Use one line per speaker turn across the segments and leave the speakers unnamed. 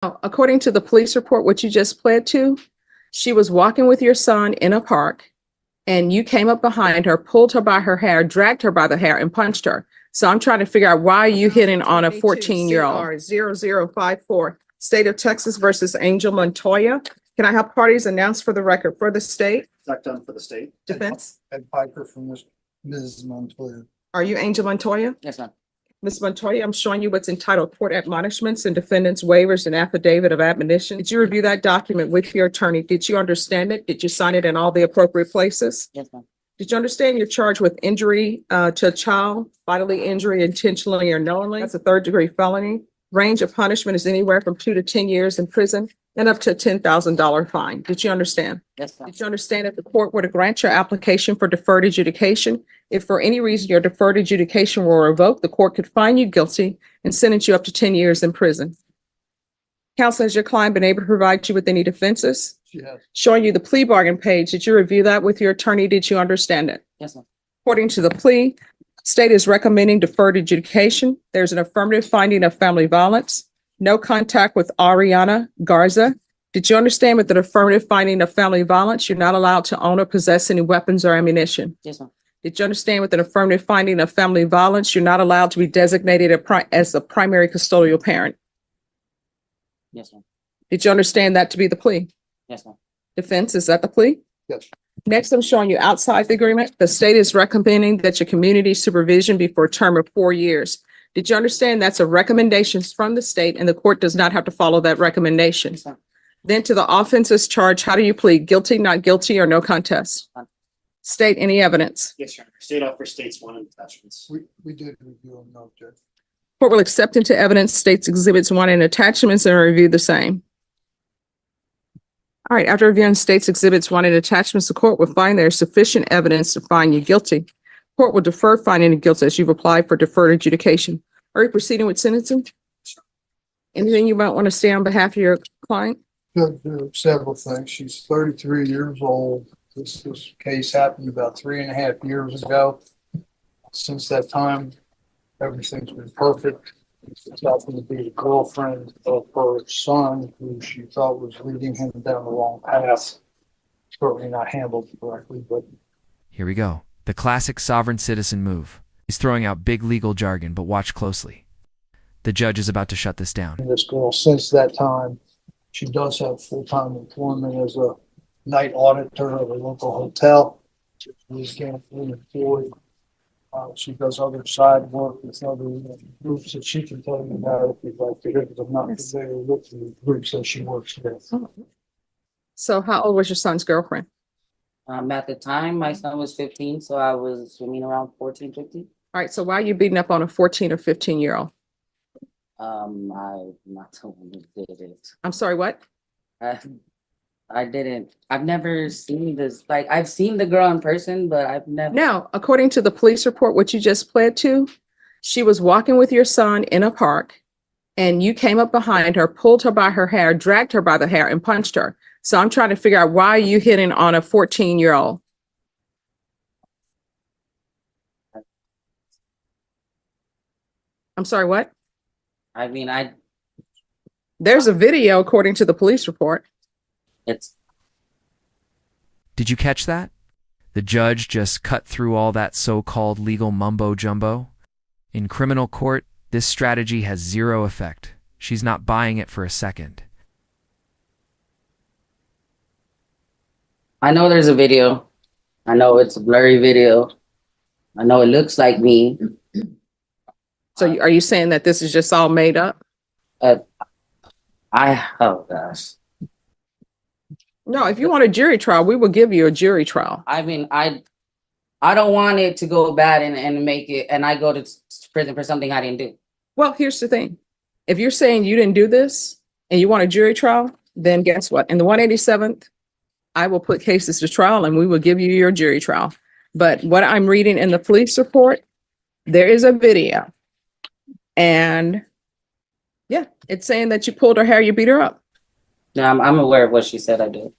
According to the police report, what you just pled to, she was walking with your son in a park and you came up behind her, pulled her by her hair, dragged her by the hair and punched her. So I'm trying to figure out why you hitting on a 14-year-old. 0054, State of Texas versus Angel Montoya. Can I have parties announced for the record for the state?
Not done for the state.
Defense?
Ed Piper from Ms. Montoya.
Are you Angel Montoya?
Yes, ma'am.
Ms. Montoya, I'm showing you what's entitled Court Admonishments and Defendants Waivers and Affidavit of Admonition. Did you review that document with your attorney? Did you understand it? Did you sign it in all the appropriate places?
Yes, ma'am.
Did you understand you're charged with injury to a child, bodily injury intentionally or knowingly? That's a third-degree felony. Range of punishment is anywhere from 2 to 10 years in prison and up to a $10,000 fine. Did you understand?
Yes, ma'am.
Did you understand if the court were to grant your application for deferred adjudication, if for any reason your deferred adjudication were revoked, the court could find you guilty and sentence you up to 10 years in prison? Counsel, has your client been able to provide you with any defenses?
She has.
Showing you the plea bargain page, did you review that with your attorney? Did you understand it?
Yes, ma'am.
According to the plea, state is recommending deferred adjudication. There's an affirmative finding of family violence, no contact with Ariana Garza. Did you understand with the affirmative finding of family violence, you're not allowed to own or possess any weapons or ammunition?
Yes, ma'am.
Did you understand with an affirmative finding of family violence, you're not allowed to be designated as a primary custodial parent?
Yes, ma'am.
Did you understand that to be the plea?
Yes, ma'am.
Defense, is that the plea?
Yes.
Next, I'm showing you outside the agreement. The state is recommending that your community supervision be for a term of 4 years. Did you understand that's a recommendation from the state and the court does not have to follow that recommendation?
Yes, ma'am.
Then to the offenses charge, how do you plead? Guilty, not guilty, or no contest? State any evidence.
Yes, Your Honor. State offer states one and attachments.
We did review them, no objection.
Court will accept into evidence states exhibits 1 and attachments and review the same. All right, after reviewing states exhibits 1 and attachments, the court will find there is sufficient evidence to find you guilty. Court will defer finding you guilty as you've applied for deferred adjudication. Are you proceeding with sentencing? Anything you might want to say on behalf of your client?
Could do several things. She's 33 years old. This case happened about 3.5 years ago. Since that time, everything's been perfect. It's happened to be the girlfriend of her son, who she thought was leading him down the wrong path. Certainly not handled correctly, but
Here we go. The classic sovereign citizen move. He's throwing out big legal jargon, but watch closely. The judge is about to shut this down.
this girl, since that time, she does have full-time employment as a night auditor of a local hotel. She's gainfully employed. She does other side work with other groups that she can tell you about if you'd like to hear, because I'm not familiar with the groups that she works with.
So how old was your son's girlfriend?
At the time, my son was 15, so I was swimming around 14, 15.
All right, so why are you beating up on a 14 or 15-year-old?
I'm not the one who did it.
I'm sorry, what?
I didn't. I've never seen this. Like, I've seen the girl in person, but I've never.
Now, according to the police report, what you just pled to, she was walking with your son in a park and you came up behind her, pulled her by her hair, dragged her by the hair and punched her. So I'm trying to figure out why you hitting on a 14-year-old. I'm sorry, what?
I mean,
There's a video according to the police report.
it's
Did you catch that? The judge just cut through all that so-called legal mumbo-jumbo. In criminal court, this strategy has zero effect. She's not buying it for a second.
I know there's a video. I know it's a blurry video. I know it looks like me.
So are you saying that this is just all made up?
Oh gosh.
No, if you want a jury trial, we will give you a jury trial.
I mean, I don't want it to go bad and make it, and I go to prison for something I didn't do.
Well, here's the thing. If you're saying you didn't do this and you want a jury trial, then guess what? In the 187th, I will put cases to trial and we will give you your jury trial. But what I'm reading in the police report, there is a video. And yeah, it's saying that you pulled her hair, you beat her up.
Yeah, I'm aware of what she said I did.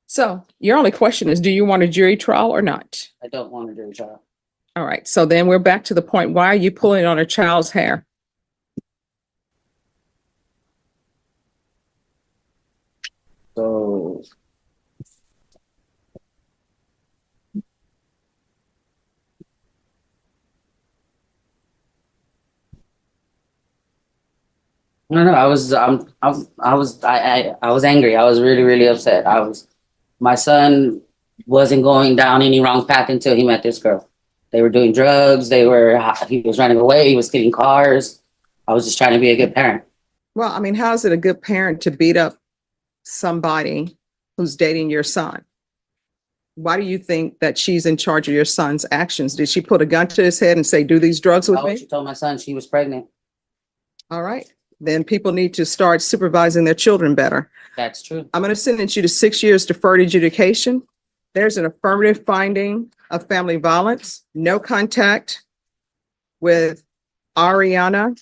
So your only question is, do you want a jury trial or not?
I don't want to do a trial.
All right. So then we're back to the point. Why are you pulling on a child's hair?
So. No, I was angry. I was really, really upset. My son wasn't going down any wrong path until he met this girl. They were doing drugs. He was running away. He was stealing cars. I was just trying to be a good parent.
Well, I mean, how is it a good parent to beat up somebody who's dating your son? Why do you think that she's in charge of your son's actions? Did she put a gun to his head and say, do these drugs with me?
She told my son she was pregnant.
All right. Then people need to start supervising their children better.
That's true.
I'm going to sentence you to 6 years deferred adjudication. There's an affirmative finding of family violence, no contact with Ariana.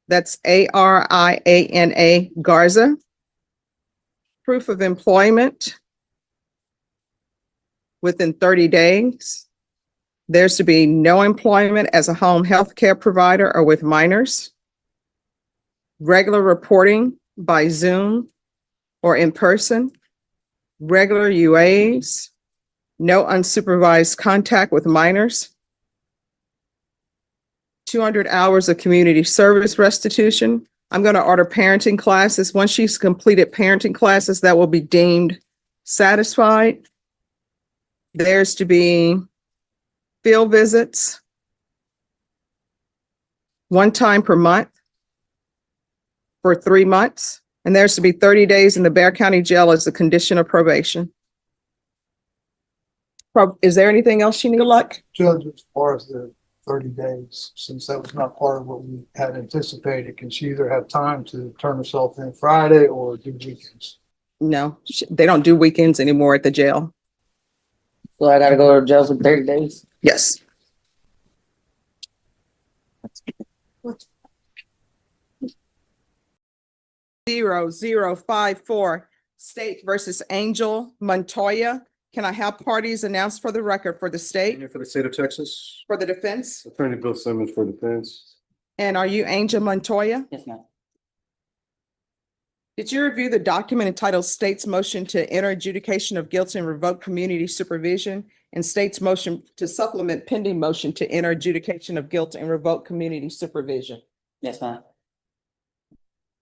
That's Ariana Garza. Proof of employment within 30 days. There's to be no employment as a home health care provider or with minors. Regular reporting by Zoom or in person. Regular UAs. No unsupervised contact with minors. 200 hours of community service restitution. I'm going to order parenting classes. Once she's completed parenting classes, that will be deemed satisfied. There's to be field visits, one time per month for 3 months. And there's to be 30 days in the Bexar County Jail as a condition of probation. Is there anything else you need, Luck?
Judge, as far as the 30 days, since that was not part of what we had anticipated, can she either have time to turn herself in Friday or do weekends?
No, they don't do weekends anymore at the jail.
So I gotta go to jail for 30 days.
Yes. Zero, 054, State versus Angel Montoya. Can I have parties announced for the record for the state,
For the state of Texas,
for the defense?
Attorney Bill Simmons for defense.
And are you Angel Montoya?
Yes, ma'am.
Did you review the document entitled State's Motion to Enter Adjudication of Guilt and Revoke Community Supervision and State's Motion to Supplement Pending Motion to Enter Adjudication of Guilt and Revoke Community Supervision?
Yes, ma'am.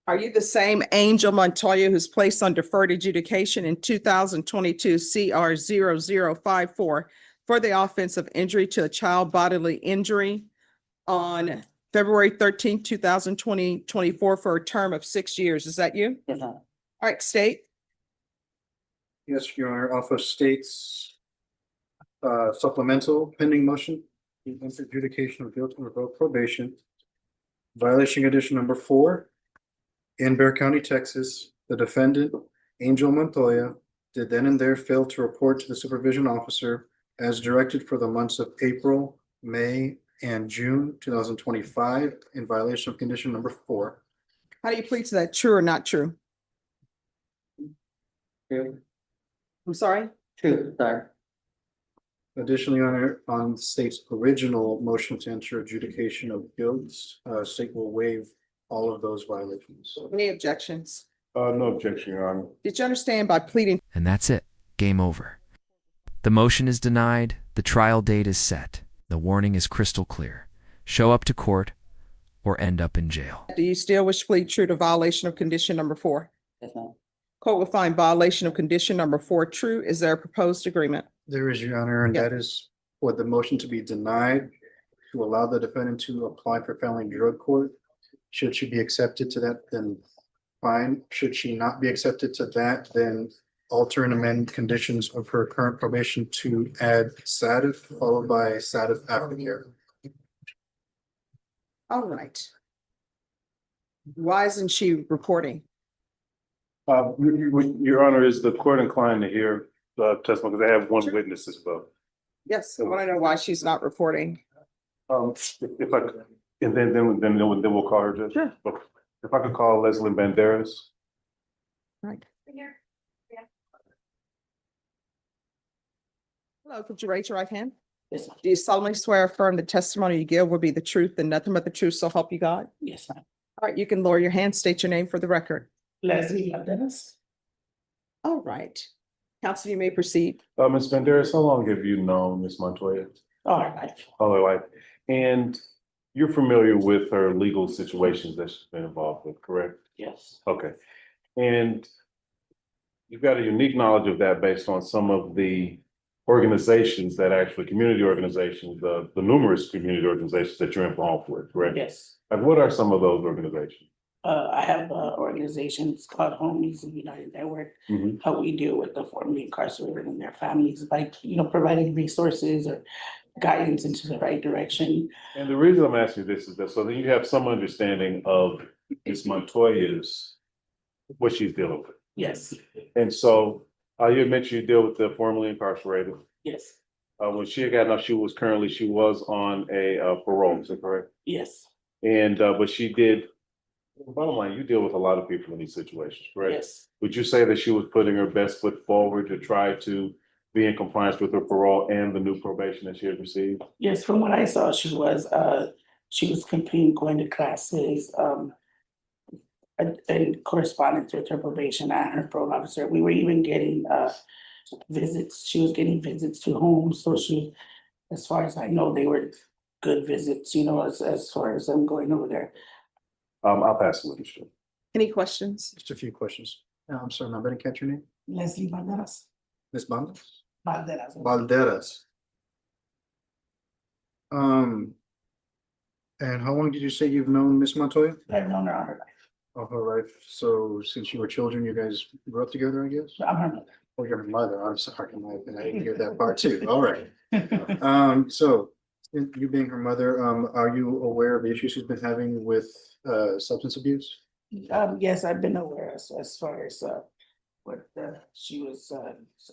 Are you the same Angel Montoya who's placed on deferred adjudication in 2022 CR 0054 for the offense of injury to a child bodily injury on February 13th, 2024 for a term of 6 years? Is that you?
Yes, ma'am.
All right, state.
Yes, Your Honor, off of state's supplemental pending motion, adjudication of guilt and revoke probation. Violation condition number 4. In Bexar County, Texas, the defendant, Angel Montoya, did then and there fail to report to the supervision officer as directed for the months of April, May, and June 2025 in violation of condition number 4.
How do you plead to that? True or not true?
True.
I'm sorry?
True, sorry.
Additionally, Your Honor, on the state's original motion to enter adjudication of guilt, state will waive all of those violations.
Any objections?
No objection, Your Honor.
Did you understand by pleading?
And that's it. Game over. The motion is denied. The trial date is set. The warning is crystal clear. Show up to court or end up in jail.
Do you still wish to plead true to violation of condition number 4?
Yes, ma'am.
Court will find violation of condition number 4 true. Is there a proposed agreement?
There is, Your Honor, and
Yeah.
that is for the motion to be denied to allow the defendant to apply for family drug court. Should she be accepted to that, then fine. Should she not be accepted to that, then alter and amend conditions of her current probation to add SATIF followed by SATIF aftercare.
All right. Why isn't she reporting?
Your Honor, is the court inclined to hear testimony? Because I have one
Sure.
witness as well.
Yes, I want to know why she's not reporting.
If I could, and then we'll call her. Judge.
Sure.
If I could call Leslie Banderas.
Right. Hello, could you raise your right hand?
Yes, ma'am.
Do you solemnly swear or affirm the testimony you give will be the truth and nothing but the truth, so help you God?
Yes, ma'am.
All right, you can lower your hand, state your name for the record.
Leslie Ladenas.
All right. Counsel, you may proceed.
Ms. Banderas, how long have you known Ms. Montoya?
All right.
All her life. And you're familiar with her legal situations that she's been involved with, correct?
Yes.
Okay. And you've got a unique knowledge of that based on some of the organizations that actually, community organizations, the numerous community organizations that you're involved with, correct?
Yes.
Like, what are some of those organizations?
I have organizations called Homies and United Network.
Mhm.
How we deal with the formerly incarcerated and their families by, providing resources or guidance into the right direction.
And the reason I'm asking this is that so that you have some understanding of Ms. Montoya's, what she's dealing with.
Yes.
And so, you had mentioned you deal with the formerly incarcerated.
Yes.
When she had gotten out, she was on a parole, is that correct?
Yes.
And, but she did, bottom line, you deal with a lot of people in these situations, correct?
Yes.
Would you say that she was putting her best foot forward to try to be in compliance with her parole and the new probation that she had received?
Yes. From what I saw, she was completing, going to classes, and correspondence with her probation and her parole officer. We were even getting visits. She was getting visits to homes. So as far as I know, they were good visits, as far as I'm going over there.
I'll pass the leadership.
Any questions?
Just a few questions. I'm sorry, I didn't catch your name.
Leslie Banderas.
Ms. Banderas?
Banderas.
Valderas. And how long did you say you've known Miss Montoya?
I've known her all her life.
All her life. So since you were children, you guys grew up together, I guess?
I'm her mother.
Oh, you're her mother. I'm sorry. I didn't hear that part too. All right. So you being her mother, are you aware of the issues she's been having with substance abuse?
Yes, I've been aware as far as what she was,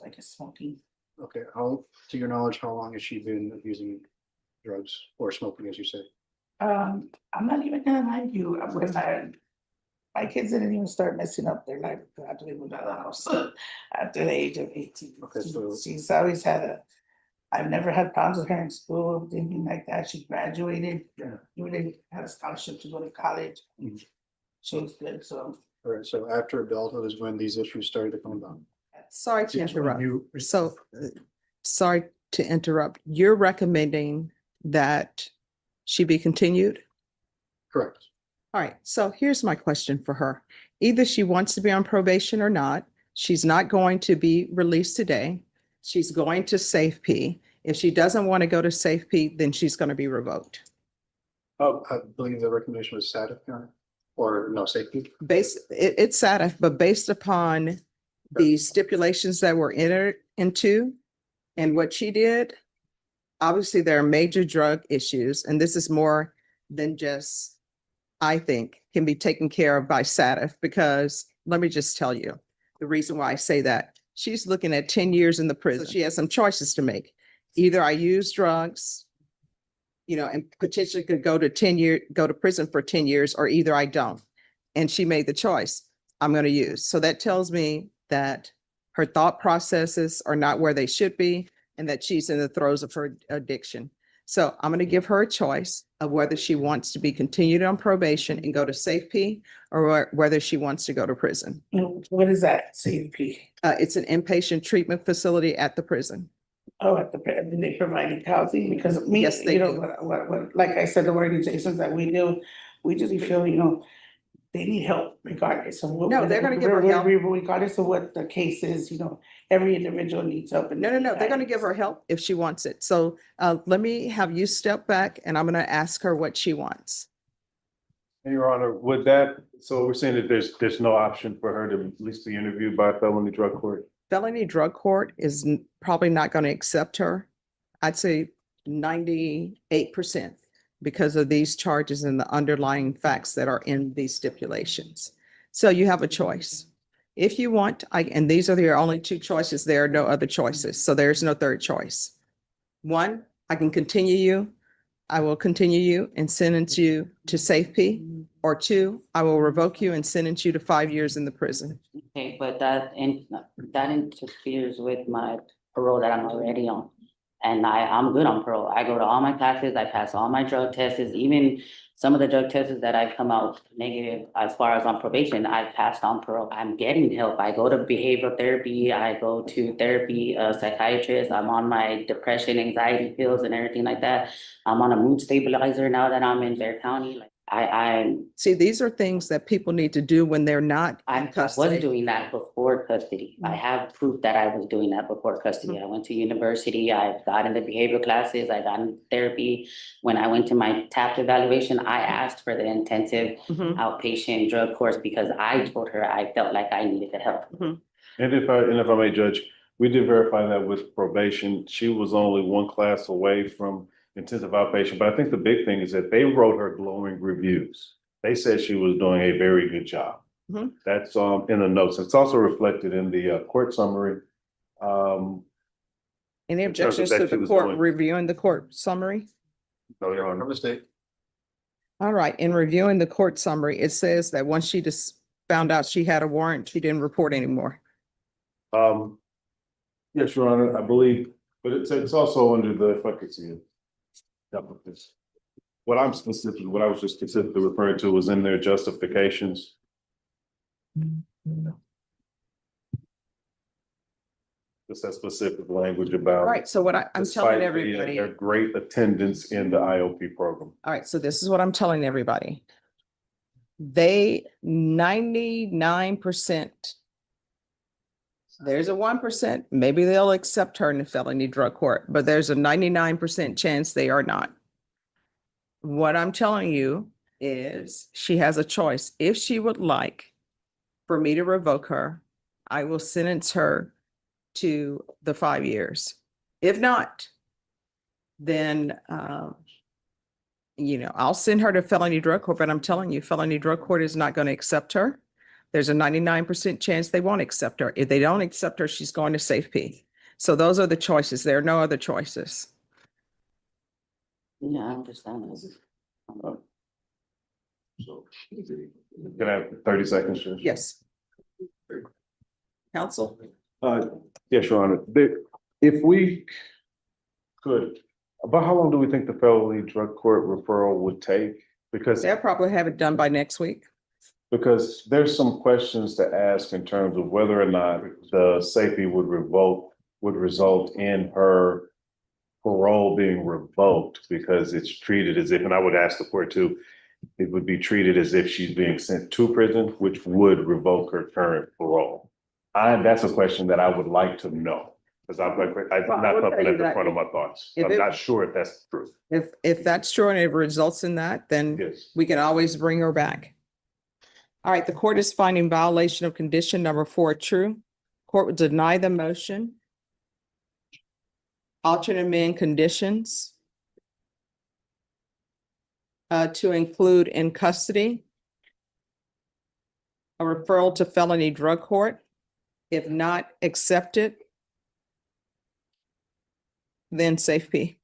I guess, smoking.
Okay. How, to your knowledge, how long has she been abusing drugs or smoking, as you say?
I'm not even gonna lie to you. My kids didn't even start messing up their life after they moved out of the house after the age of 18.
Okay, so-
She's always I've never had problems with her in school, anything like that. She graduated, even had a scholarship to go to college.
Mhm.
She was good, so.
All right. So after adulthood is when these issues started to come about.
Sorry to
Yes, when
interrupt.
you-
So, sorry to interrupt. You're recommending that she be continued?
Correct.
All right, so here's my question for her. Either she wants to be on probation or not. She's not going to be released today. She's going to safety. If she doesn't want to go to safety, then she's going to be revoked.
I believe the recommendation was SATIF, or no, safety.
It's sad, but based upon the stipulations that were entered into and what she did, obviously there are major drug issues, and this is more than just, I think, can be taken care of by SATIF, because let me just tell you the reason why I say that. She's looking at 10 years in the prison. She has some choices to make. Either I use drugs, and potentially could go to prison for 10 years, or either I don't. And she made the choice. I'm going to use. So that tells me that her thought processes are not where they should be, and that she's in the throes of her addiction. So I'm going to give her a choice of whether she wants to be continued on probation and go to safety, or whether she wants to go to prison.
What is that, CP?
It's an inpatient treatment facility at the prison.
Oh, they providing housing, because me,
Yes, they do.
what, like I said, the organizations that we do, we just feel, they need help regardless of what.
No, they're gonna give her help.
Regardless of what the case is, every individual needs help.
No, they're going to give her help if she wants it. So let me have you step back, and I'm going to ask her what she wants.
Your Honor, so we're saying that there's no option for her to at least be interviewed by a felony drug court?
Felony drug court is probably not going to accept her. I'd say 98%, because of these charges and the underlying facts that are in these stipulations. So you have a choice. If you want, and these are your only two choices, there are no other choices. So there's no third choice. One, I can continue you. I will continue you and sentence you to safety. Or two, I will revoke you and sentence you to 5 years in the prison.
Okay, but that interferes with my parole that I'm already on. And I'm good on parole. I go to all my classes, I pass all my drug tests, even Some of the drug tests that I've come out negative as far as on probation, I've passed on parole. I'm getting help. I go to behavioral therapy. I go to therapy, psychiatrist. I'm on my depression, anxiety pills and everything like that. I'm on a mood stabilizer now that I'm in Bear County. Like I'm
See, these are things that people need to do when they're not in
I was
custody.
doing that before custody. I have proof that I was doing that before custody. I went to university, I got into behavioral classes, I got into therapy. When I went to my TAP evaluation, I asked for the intensive
Mhm.
outpatient drug course because I told her I felt like I needed the help.
And if I may judge, we did verify that with probation. She was only one class away from intensive outpatient, but I think the big thing is that they wrote her glowing reviews. They said she was doing a very good job.
Mhm.
That's in the notes. It's also reflected in the court summary.
Any
in terms of
objections
that
to
she
the
was
court
doing-
reviewing the court summary?
No, Your
From
Honor.
the state.
All right, in reviewing the court summary, it says that once she just found out she had a warrant, she didn't report anymore.
Yes, Your Honor, I believe, but it's also under the, if I could see it. Up with this. What I was just specifically referring to was in their justifications. Just that specific language
All
about.
right, so what I'm telling
despite
everybody,
Their great attendance in the IOP program.
all right, so this is what I'm telling everybody. They 99%. There's a 1%, maybe they'll accept her in the felony drug court, but there's a 99% chance they are not. What I'm telling you is she has a choice. If she would like for me to revoke her, I will sentence her to the 5 years. If not, then, I'll send her to felony drug court, but I'm telling you, felony drug court is not going to accept her. There's a 99% chance they won't accept her. If they don't accept her, she's going to Safe P. So those are the choices. There are no other choices.
Yeah, I understand this.
So, can I have 30 seconds, Judge?
Yes. Counsel?
Yes, Your Honor. If we could, about how long do we think the felony drug court referral would take? Because
They'll probably have it done by next week.
there's some questions to ask in terms of whether or not the safety would result in her parole being revoked because it's treated as if, and I would ask the court too, it would be treated as if she's being sent to prison, which would revoke her current parole. That's a question that I would like to know. Because I'm
Well, I
not
will tell
something
you
at the
that
front of my thoughts.
if
I'm
it-
not sure if that's true.
If that's true and it results in that, then
Yes.
we can always bring her back. All right, the court is finding violation of condition number 4 true. Court would deny the motion. Alternate amend conditions to include in custody, a referral to felony drug court. If not accepted, then Safe P.